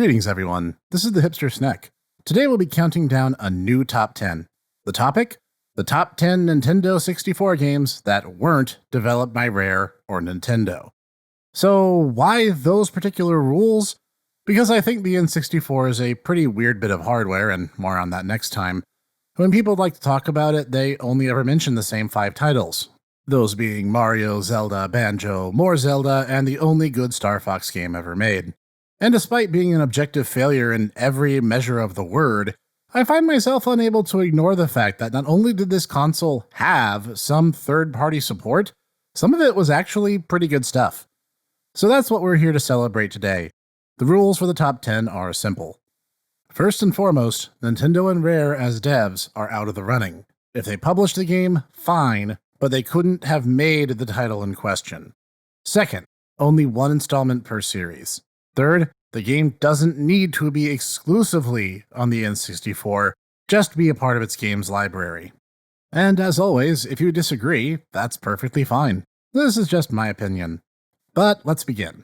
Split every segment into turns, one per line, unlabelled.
Greetings everyone, this is the Hipster Snek. Today we'll be counting down a new top 10. The topic? The top 10 Nintendo 64 games that weren't developed by Rare or Nintendo. So why those particular rules? Because I think the N64 is a pretty weird bit of hardware, and more on that next time. When people like to talk about it, they only ever mention the same 5 titles. Those being Mario, Zelda, Banjo, more Zelda, and the only good Star Fox game ever made. And despite being an objective failure in every measure of the word, I find myself unable to ignore the fact that not only did this console have some third-party support, some of it was actually pretty good stuff. So that's what we're here to celebrate today. The rules for the top 10 are simple. First and foremost, Nintendo and Rare as devs are out of the running. If they published the game, fine, but they couldn't have made the title in question. Second, only one installment per series. Third, the game doesn't need to be exclusively on the N64, just be a part of its games library. And as always, if you disagree, that's perfectly fine. This is just my opinion. But let's begin.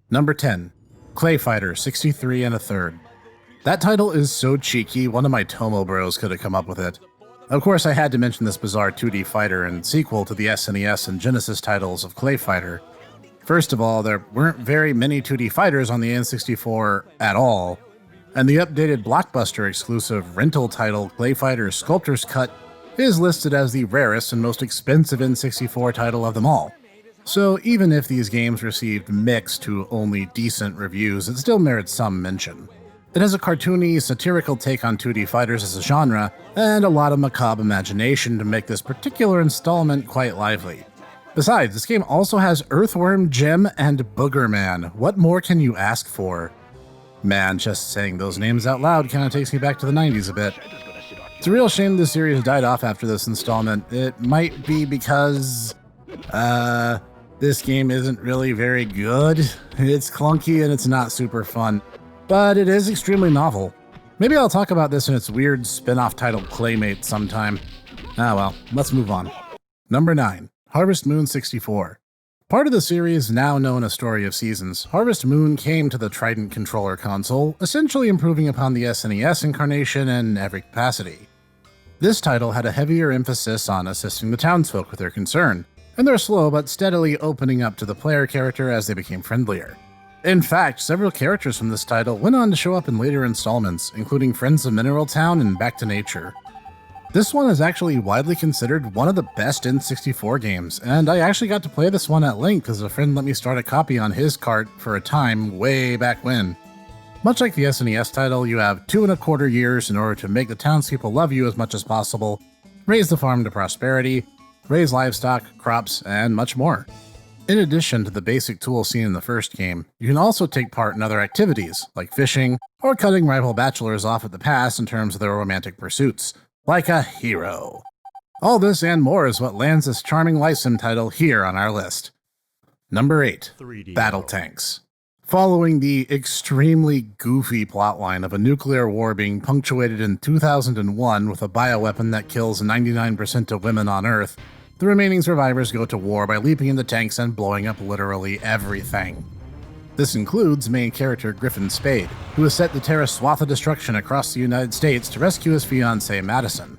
Number 10, Clay Fighter 63 1/3. That title is so cheeky, one of my Tomo bros could have come up with it. Of course, I had to mention this bizarre 2D fighter and sequel to the SNES and Genesis titles of Clay Fighter. First of all, there weren't very many 2D fighters on the N64 at all, and the updated Blockbuster exclusive rental title Clay Fighter Sculptor's Cut is listed as the rarest and most expensive N64 title of them all. So even if these games received mixed to only decent reviews, it still merits some mention. It has a cartoony, satirical take on 2D fighters as a genre, and a lot of macabre imagination to make this particular installment quite lively. Besides, this game also has Earthworm Jim and Boogerman. What more can you ask for? Man, just saying those names out loud kinda takes me back to the 90s a bit. It's a real shame the series died off after this installment. It might be because, this game isn't really very good. It's clunky and it's not super fun. But it is extremely novel. Maybe I'll talk about this in its weird spin-off titled Claymate sometime. Ah well, let's move on. Number 9. Harvest Moon 64. Part of the series now known as Story of Seasons, Harvest Moon came to the Trident controller console, essentially improving upon the SNES incarnation in every capacity. This title had a heavier emphasis on assisting the townsfolk with their concern, and they're slow but steadily opening up to the player character as they became friendlier. In fact, several characters from this title went on to show up in later installments, including Friends of Mineral Town and Back to Nature. This one is actually widely considered one of the best N64 games, and I actually got to play this one at length because a friend let me start a copy on his cart for a time way back when. Much like the SNES title, you have 2¼ years in order to make the townspeople love you as much as possible, raise the farm to prosperity, raise livestock, crops, and much more. In addition to the basic tools seen in the first game, you can also take part in other activities, like fishing, or cutting rival bachelors off at the pass in terms of their romantic pursuits. Like a hero. All this and more is what lands this charming life sim title here on our list. Number 8. Battle Tanks. Following the extremely goofy plotline of a nuclear war being punctuated in 2001 with a bioweapon that kills 99% of women on Earth, the remaining survivors go to war by leaping into tanks and blowing up literally everything. This includes main character Griffin Spade, who is set to tear a swath of destruction across the United States to rescue his fiancée Madison.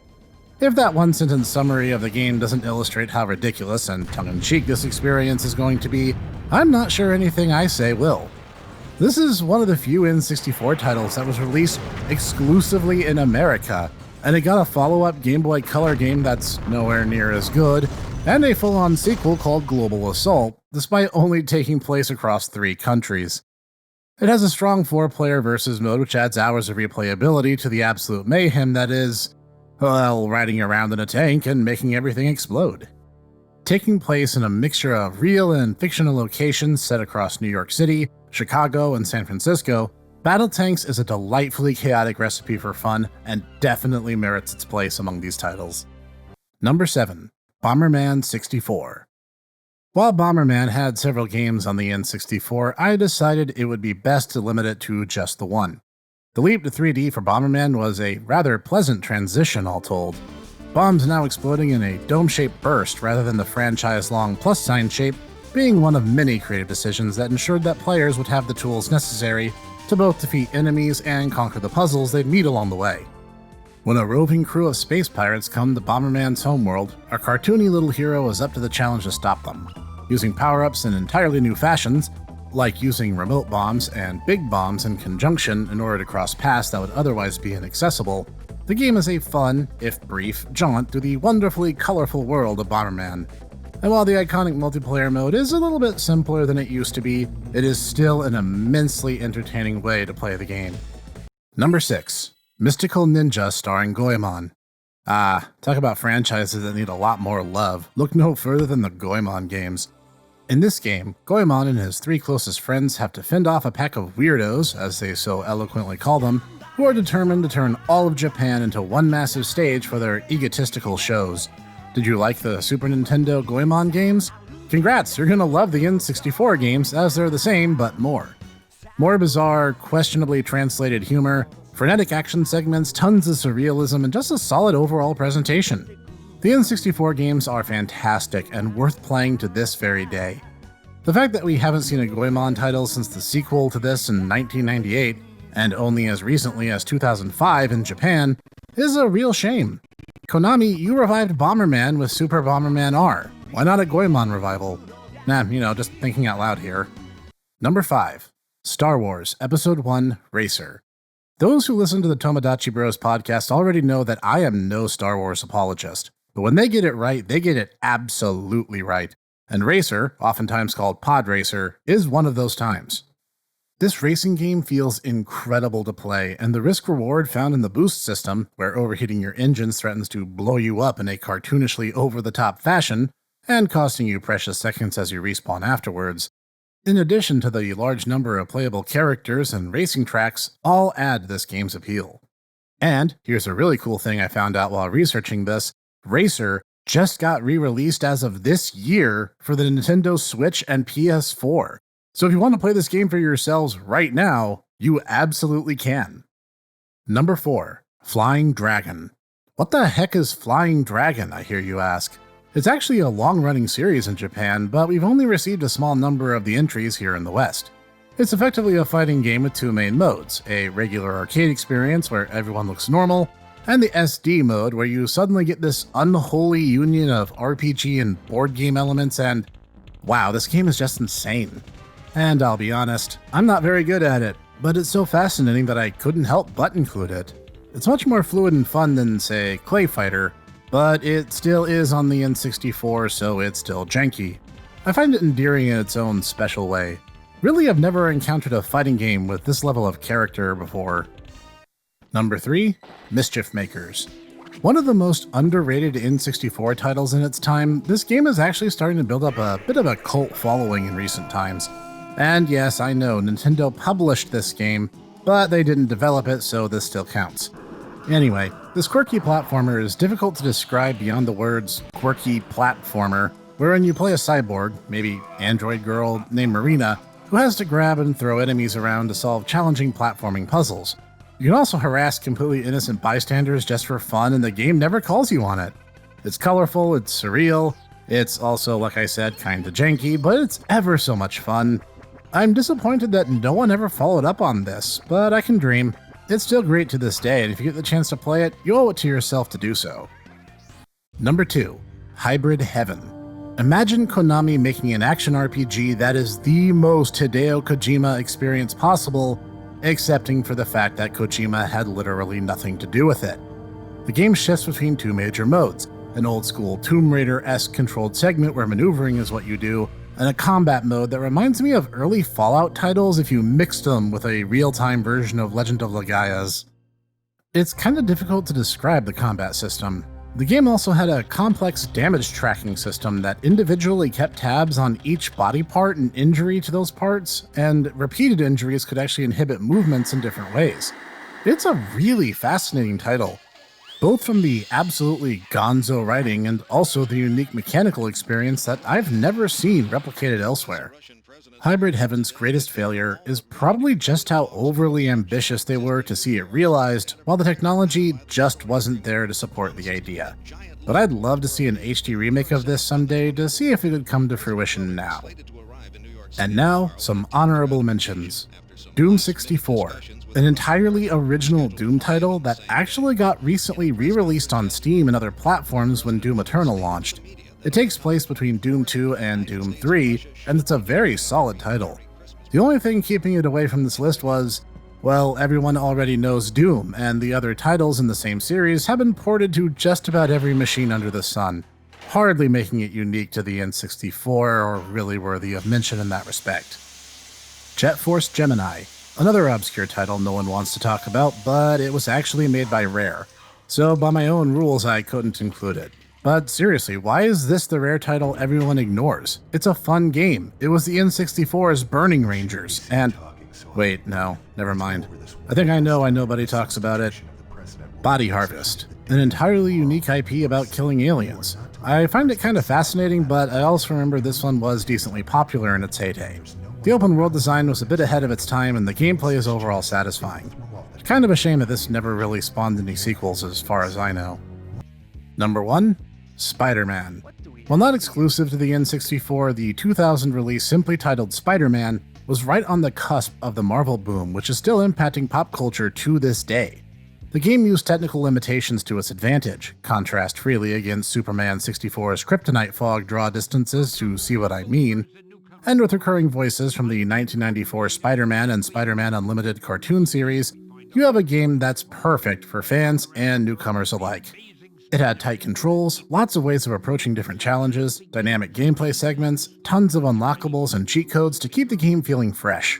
If that one-sentence summary of the game doesn't illustrate how ridiculous and tongue-in-cheek this experience is going to be, I'm not sure anything I say will. This is one of the few N64 titles that was released exclusively in America, and it got a follow-up Game Boy Color game that's nowhere near as good, and a full-on sequel called Global Assault, despite only taking place across 3 countries. It has a strong 4-player versus mode which adds hours of replayability to the absolute mayhem that is, well, riding around in a tank and making everything explode. Taking place in a mixture of real and fictional locations set across New York City, Chicago, and San Francisco, Battle Tanks is a delightfully chaotic recipe for fun and definitely merits its place among these titles. Number 7. Bomberman 64. While Bomberman had several games on the N64, I decided it would be best to limit it to just the one. The leap to 3D for Bomberman was a rather pleasant transition, all told. Bombs now exploding in a dome-shaped burst rather than the franchise-long plus-sign shape being one of many creative decisions that ensured that players would have the tools necessary to both defeat enemies and conquer the puzzles they'd meet along the way. When a roving crew of space pirates come to Bomberman's homeworld, our cartoony little hero is up to the challenge to stop them. Using power-ups in entirely new fashions, like using remote bombs and big bombs in conjunction in order to cross paths that would otherwise be inaccessible, the game is a fun, if brief, jaunt through the wonderfully colorful world of Bomberman. And while the iconic multiplayer mode is a little bit simpler than it used to be, it is still an immensely entertaining way to play the game. Number 6. Mystical Ninja starring Goemon. Talk about franchises that need a lot more love. Look no further than the Goemon games. In this game, Goemon and his 3 closest friends have to fend off a pack of weirdos, as they so eloquently call them, who are determined to turn all of Japan into one massive stage for their egotistical shows. Did you like the Super Nintendo Goemon games? Congrats, you're gonna love the N64 games, as they're the same, but more. More bizarre, questionably translated humor, frenetic action segments, tons of surrealism, and just a solid overall presentation. The N64 games are fantastic and worth playing to this very day. The fact that we haven't seen a Goemon title since the sequel to this in 1998, and only as recently as 2005 in Japan, is a real shame. Konami, you revived Bomberman with Super Bomberman R. Why not a Goemon revival? Just thinking out loud here. Number 5. Star Wars Episode 1 Racer. Those who listen to the Tomodachi Bros podcast already know that I am no Star Wars apologist. But when they get it right, they get it absolutely right. And Racer, oftentimes called Pod Racer, is one of those times. This racing game feels incredible to play, and the risk-reward found in the boost system, where overheating your engines threatens to blow you up in a cartoonishly over-the-top fashion, and costing you precious seconds as you respawn afterwards, in addition to the large number of playable characters and racing tracks, all add to this game's appeal. And here's a really cool thing I found out while researching this: Racer just got re-released as of this year for the Nintendo Switch and PS4. So if you want to play this game for yourselves right now, you absolutely can. Number 4. Flying Dragon. What the heck is Flying Dragon, I hear you ask? It's actually a long-running series in Japan, but we've only received a small number of the entries here in the West. It's effectively a fighting game with 2 main modes, a regular arcade experience where everyone looks normal, and the SD mode where you suddenly get this unholy union of RPG and board game elements, and wow, this game is just insane. And I'll be honest, I'm not very good at it, but it's so fascinating that I couldn't help but include it. It's much more fluid and fun than, say, Clay Fighter, but it still is on the N64, so it's still janky. I find it endearing in its own special way. Really, I've never encountered a fighting game with this level of character before. Number 3. Mischief Makers. One of the most underrated N64 titles in its time, this game is actually starting to build up a bit of a cult following in recent times. And yes, I know, Nintendo published this game, but they didn't develop it, so this still counts. Anyway, this quirky platformer is difficult to describe beyond the words quirky platformer, wherein you play a cyborg, maybe android girl named Marina, who has to grab and throw enemies around to solve challenging platforming puzzles. You can also harass completely innocent bystanders just for fun, and the game never calls you on it. It's colorful, it's surreal, it's also, like I said, kinda janky, but it's ever so much fun. I'm disappointed that no one ever followed up on this, but I can dream. It's still great to this day, and if you get the chance to play it, you owe it to yourself to do so. Number 2. Hybrid Heaven. Imagine Konami making an action RPG that is the most Hideo Kojima experience possible, excepting for the fact that Kojima had literally nothing to do with it. The game shifts between 2 major modes, an old-school Tomb Raider-esque controlled segment where maneuvering is what you do, and a combat mode that reminds me of early Fallout titles if you mixed them with a real-time version of Legend of Legaia. It's kinda difficult to describe the combat system. The game also had a complex damage tracking system that individually kept tabs on each body part and injury to those parts, and repeated injuries could actually inhibit movements in different ways. It's a really fascinating title, both from the absolutely gonzo writing and also the unique mechanical experience that I've never seen replicated elsewhere. Hybrid Heaven's greatest failure is probably just how overly ambitious they were to see it realized, while the technology just wasn't there to support the idea. But I'd love to see an HD remake of this someday to see if it could come to fruition now. And now, some honorable mentions. Doom 64, an entirely original Doom title that actually got recently re-released on Steam and other platforms when Doom Eternal launched. It takes place between Doom 2 and Doom 3, and it's a very solid title. The only thing keeping it away from this list was, well, everyone already knows Doom, and the other titles in the same series have been ported to just about every machine under the sun, hardly making it unique to the N64 or really worthy of mention in that respect. Jet Force Gemini, another obscure title no one wants to talk about, but it was actually made by Rare, so by my own rules I couldn't include it. But seriously, why is this the Rare title everyone ignores? It's a fun game. It was the N64's Burning Rangers, and... wait, no, never mind. I think I know why nobody talks about it. Body Harvest, an entirely unique IP about killing aliens. I find it kind of fascinating, but I also remember this one was decently popular in its heyday. The open world design was a bit ahead of its time, and the gameplay is overall satisfying. Kind of a shame that this never really spawned any sequels as far as I know. Number 1. SpiderMan. While not exclusive to the N64, the 2000 release simply titled SpiderMan was right on the cusp of the Marvel boom, which is still impacting pop culture to this day. The game used technical limitations to its advantage, contrast freely against Superman 64's kryptonite fog draw distances to see what I mean, and with recurring voices from the 1994 Spider-Man and Spider-Man Unlimited cartoon series, you have a game that's perfect for fans and newcomers alike. It had tight controls, lots of ways of approaching different challenges, dynamic gameplay segments, tons of unlockables and cheat codes to keep the game feeling fresh.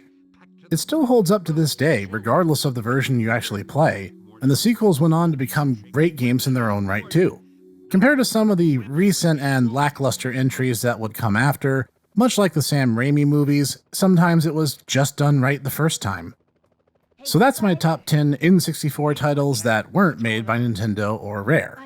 It still holds up to this day, regardless of the version you actually play, and the sequels went on to become great games in their own right too. Compared to some of the recent and lackluster entries that would come after, much like the Sam Raimi movies, sometimes it was just done right the first time. So that's my top 10 N64 titles that weren't made by Nintendo or Rare.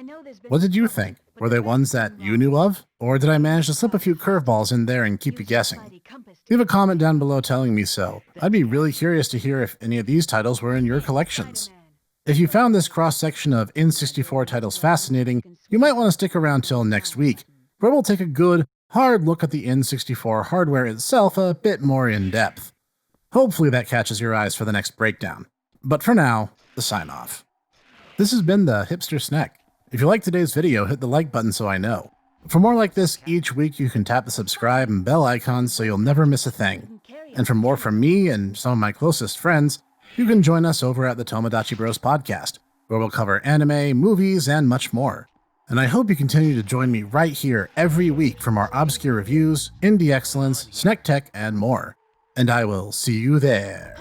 What did you think? Were they ones that you knew of? Or did I manage to slip a few curveballs in there and keep you guessing? Leave a comment down below telling me so. I'd be really curious to hear if any of these titles were in your collections. If you found this cross-section of N64 titles fascinating, you might want to stick around till next week, where we'll take a good, hard look at the N64 hardware itself a bit more in depth. Hopefully that catches your eyes for the next breakdown. But for now, the sign-off. This has been the Hipster Snek. If you liked today's video, hit the like button so I know. For more like this each week, you can tap the subscribe and bell icons so you'll never miss a thing. And for more from me and some of my closest friends, you can join us over at the Tomodachi Bros podcast, where we'll cover anime, movies, and much more. And I hope you continue to join me right here every week for more obscure reviews, indie excellence, Snek tech, and more. And I will see you there.